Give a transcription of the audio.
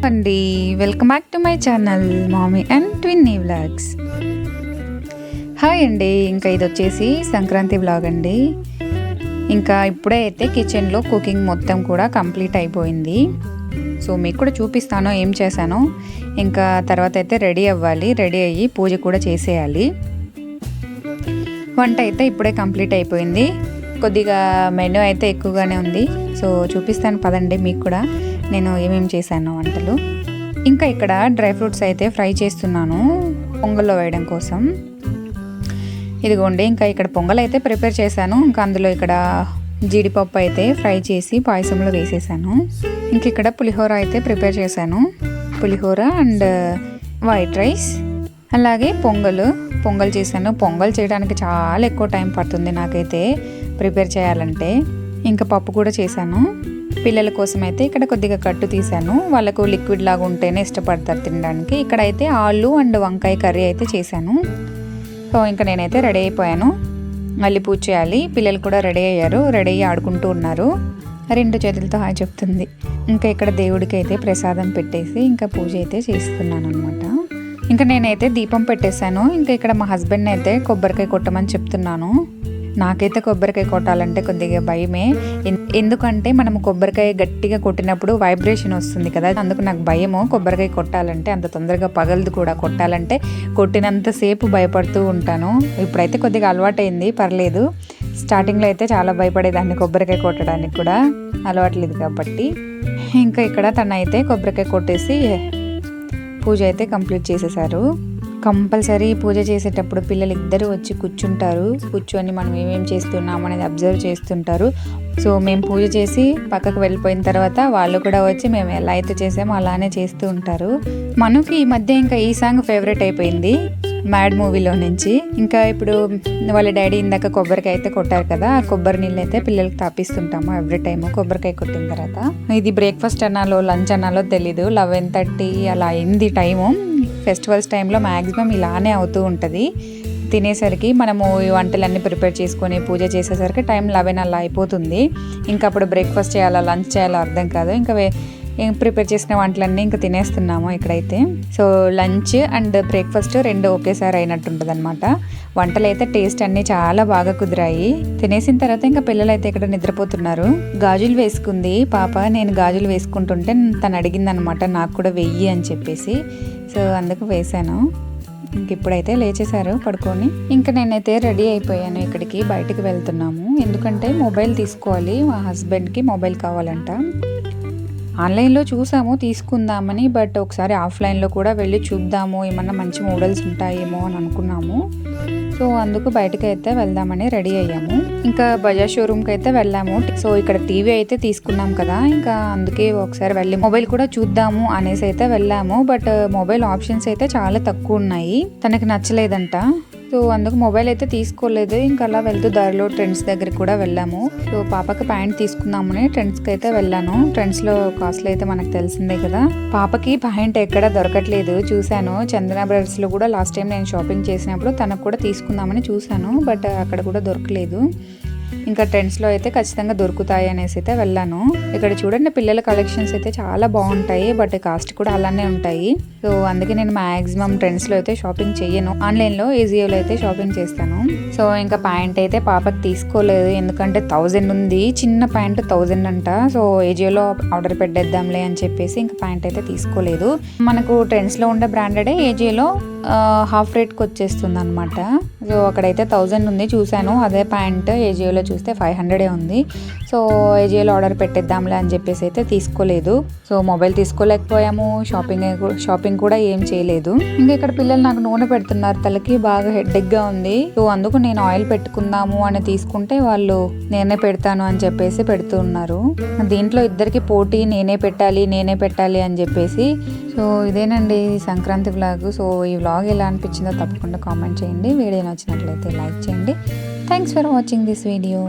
అండి, welcome back to my channel mommy and twinny vlogs. Hi అండి, ఇంకా ఇది వచ్చేసి సంక్రాంతి వ్లాగ్ అండి. ఇంకా ఇప్పుడే అయితే కిచెన్లో కుకింగ్ మొత్తం కూడా కంప్లీట్ అయిపోయింది. సో మీకు కూడా చూపిస్తాను ఏం చేశానో. ఇంకా తర్వాత అయితే రెడీ అవ్వాలి, రెడీ అయ్యి పూజ కూడా చేసేయాలి. వంట అయితే ఇప్పుడే కంప్లీట్ అయిపోయింది. కొద్దిగా మెనూ అయితే ఎక్కువగానే ఉంది. సో చూపిస్తాను పదండి మీకు కూడా నేను ఏమేమి చేశాను వంటలు. ఇంకా ఇక్కడ డ్రై ఫ్రూట్స్ అయితే ఫ్రై చేస్తున్నాను పొంగల్లో వేయడం కోసం. ఇదిగోండి, ఇంకా ఇక్కడ పొంగల్ అయితే ప్రిపేర్ చేశాను. ఇంకా అందులో ఇక్కడ జీడిపప్పు అయితే ఫ్రై చేసి పాయసంలో వేసేసాను. ఇంక ఇక్కడ పులిహోర అయితే ప్రిపేర్ చేశాను. పులిహోర అండ్ వైట్ రైస్, అలాగే పొంగల్ చేశాను. పొంగల్ చేయడానికి చాలా ఎక్కువ టైం పడుతుంది నాకైతే ప్రిపేర్ చేయాలంటే. ఇంకా పప్పు కూడా చేశాను. పిల్లల కోసం అయితే ఇక్కడ కొద్దిగా కట్టు తీసాను. వాళ్ళకు లిక్విడ్ లాగా ఉంటేనే ఇష్టపడతారు తినడానికి. ఇక్కడైతే ఆలు అండ్ వంకాయ కర్రీ అయితే చేశాను. సో ఇంకా నేనైతే రెడీ అయిపోయాను. మళ్ళీ పూజ చేయాలి. పిల్లలు కూడా రెడీ అయ్యారు, రెడీ అయ్యి ఆడుకుంటూ ఉన్నారు. 2 చేతులతో హాయ్ చెప్తుంది. ఇంకా ఇక్కడ దేవుడికి అయితే ప్రసాదం పెట్టేసి ఇంకా పూజ అయితే చేస్తున్నాను అనమాట. ఇంకా నేనైతే దీపం పెట్టేశాను. ఇంకా ఇక్కడ మా హస్బెండ్ని అయితే కొబ్బరికాయ కొట్టమని చెప్తున్నాను. నాకైతే కొబ్బరికాయ కొట్టాలంటే కొద్దిగా భయమే. ఎందుకంటే మనం కొబ్బరికాయ గట్టిగా కొట్టినప్పుడు వైబ్రేషన్ వస్తుంది కదా, అందుకు నాకు భయము. కొబ్బరికాయ కొట్టాలంటే అంత తొందరగా పగలదు కూడా. కొట్టాలంటే కొట్టినంతసేపు భయపడుతూ ఉంటాను. ఇప్పుడైతే కొద్దిగా అలవాటైంది, పర్లేదు. స్టార్టింగ్లో అయితే చాలా భయపడేదాన్ని కొబ్బరికాయ కొట్టడానికి కూడా, అలవాట్లేదు కాబట్టి. ఇంకా ఇక్కడ తనైతే కొబ్బరికాయ కొట్టేసి పూజ అయితే కంప్లీట్ చేసేసారు. కంపల్సరీ పూజ చేసేటప్పుడు పిల్లలు ఇద్దరు వచ్చి కూర్చొని మనం ఏమేమి చేస్తున్నాం అనేది అబ్జర్వ్ చేస్తుంటారు. సో మేము పూజ చేసి పక్కకు వెళ్ళిపోయిన తర్వాత వాళ్ళు కూడా వచ్చి మేము ఎలా అయితే చేసామో అలానే చేస్తూ ఉంటారు. మనకి ఈ మధ్య ఇంకా ఈ సాంగ్ ఫేవరెట్ అయిపోయింది మ్యాడ్ మూవీలో నుంచి. ఇంకా ఇప్పుడు వాళ్ళ డాడీ ఇందాక కొబ్బరికాయ అయితే కొట్టారు కదా, ఆ కొబ్బరి నీళ్ళు అయితే పిల్లలకి తాపిస్తుంటాము ఎవ్రీ టైము కొబ్బరికాయ కొట్టిన తర్వాత. ఇది బ్రేక్ఫాస్ట్ అన్నాలో లంచ్ అన్నాలో తెలీదు. 11:30 అలా అయింది టైము. ఫెస్టివల్స్ టైంలో మ్యాక్సిమం ఇలానే అవుతూ ఉంటుంది. తినేసరికి మనము ఈ వంటలన్నీ ప్రిపేర్ చేసుకొని పూజ చేసేసరికి టైం 11 అలా అయిపోతుంది. ఇంకా అప్పుడు బ్రేక్ఫాస్ట్ చేయాలా లంచ్ చేయాలో అర్థం కాదు. ఇంకా ప్రిపేర్ చేసిన వంటలన్నీ ఇంకా తినేస్తున్నాము ఇక్కడైతే. సో లంచ్ అండ్ బ్రేక్ఫాస్ట్ 2 ఒకేసారి అయినట్టు ఉంటుంది అనమాట. వంటలు అయితే టేస్ట్ అన్నీ చాలా బాగా కుదిరాయి. తినేసిన తర్వాత ఇంకా పిల్లలు అయితే ఇక్కడ నిద్రపోతున్నారు. గాజులు వేసుకుంది పాప. నేను గాజులు వేసుకుంటుంటే తను అడిగింది అనమాట నాకు కూడా వెయ్యి అని చెప్పేసి. సో అందుకు వేసాను. ఇంక ఇప్పుడైతే లేచేశారు పడుకొని. ఇంకా నేనైతే రెడీ అయిపోయాను. ఇక్కడికి బయటికి వెళ్తున్నాము. ఎందుకంటే మొబైల్ తీసుకోవాలి. మా హస్బెండ్కి మొబైల్ కావాలంట. ఆన్లైన్లో చూసాము తీసుకుందామని, బట్ ఒకసారి ఆఫ్లైన్లో కూడా వెళ్ళి చూద్దాము, ఏమన్నా మంచి మోడల్స్ ఉంటాయేమో అని అనుకున్నాము. సో అందుకు బయటకు అయితే వెళ్దామని రెడీ అయ్యాము. ఇంకా బజాజ్ షోరూమ్కి అయితే వెళ్ళాము. సో ఇక్కడ టీవీ అయితే తీసుకున్నాం కదా, ఇంకా అందుకే ఒకసారి వెళ్ళి మొబైల్ కూడా చూద్దాము అనేసి అయితే వెళ్ళాము. బట్ మొబైల్ ఆప్షన్స్ అయితే చాలా తక్కువ ఉన్నాయి. తనకి నచ్చలేదంట. సో అందుకు మొబైల్ అయితే తీసుకోలేదు. ఇంకా అలా వెళ్తూ దారిలో ట్రెండ్స్ దగ్గర కూడా వెళ్ళాము. సో పాపకి ప్యాంట్ తీసుకుందామని ట్రెండ్స్కి అయితే వెళ్ళాను. ట్రెండ్స్లో కాస్ట్లు అయితే మనకు తెలిసిందే కదా. పాపకి ప్యాంట్ ఎక్కడ దొరకట్లేదు. చూశాను చందన బ్రదర్స్లో కూడా లాస్ట్ టైం నేను షాపింగ్ చేసినప్పుడు తనకు కూడా తీసుకుందామని చూశాను, బట్ అక్కడ కూడా దొరకలేదు. ఇంకా ట్రెండ్స్లో అయితే ఖచ్చితంగా దొరుకుతాయి అనేసి అయితే వెళ్ళాను. ఇక్కడ చూడండి పిల్లల కలెక్షన్స్ అయితే చాలా బాగుంటాయి, బట్ కాస్ట్ కూడా అలానే ఉంటాయి. సో అందుకే నేను మ్యాక్సిమం ట్రెండ్స్లో అయితే షాపింగ్ చెయ్యను. ఆన్లైన్లో ఏజియోలో అయితే షాపింగ్ చేస్తాను. సో ఇంకా ప్యాంట్ అయితే పాపకి తీసుకోలేదు, ఎందుకంటే 1000 ఉంది. చిన్న ప్యాంట్ 1000 అంట. సో ఏజియోలో ఆర్డర్ పెట్టేద్దాంలే అని చెప్పేసి ఇంకా ప్యాంట్ అయితే తీసుకోలేదు. మనకు ట్రెండ్స్లో ఉండే బ్రాండెడే ఏజియోలో హాఫ్ రేట్కి వచ్చేస్తుంది అనమాట. సో అక్కడైతే 1000 ఉంది చూశాను. అదే ప్యాంట్ ఏజియోలో చూస్తే 500 ఉంది. సో ఏజియోలో ఆర్డర్ పెట్టేద్దాంలే అని చెప్పేసి అయితే తీసుకోలేదు. సో మొబైల్ తీసుకోలేకపోయాము, షాపింగ్ కూడా ఏం చేయలేదు. ఇంకా ఇక్కడ పిల్లలు నాకు నూనె పెడుతున్నారు తలకి, బాగా హెడ్ఏక్గా ఉంది. సో అందుకు నేను ఆయిల్ పెట్టుకుందాము అని తీసుకుంటే వాళ్ళు నేనే పెడతాను అని చెప్పేసి పెడుతూ ఉన్నారు. దీంట్లో ఇద్దరికి పోటీ, నేనే పెట్టాలి అని చెప్పేసి. సో ఇదేనండి సంక్రాంతి వ్లాగ్. సో ఈ వ్లాగ్ ఎలా అనిపించిందో తప్పకుండా కామెంట్ చేయండి. వీడియో నచ్చినట్లయితే లైక్ చేయండి. Thanks for watching this video.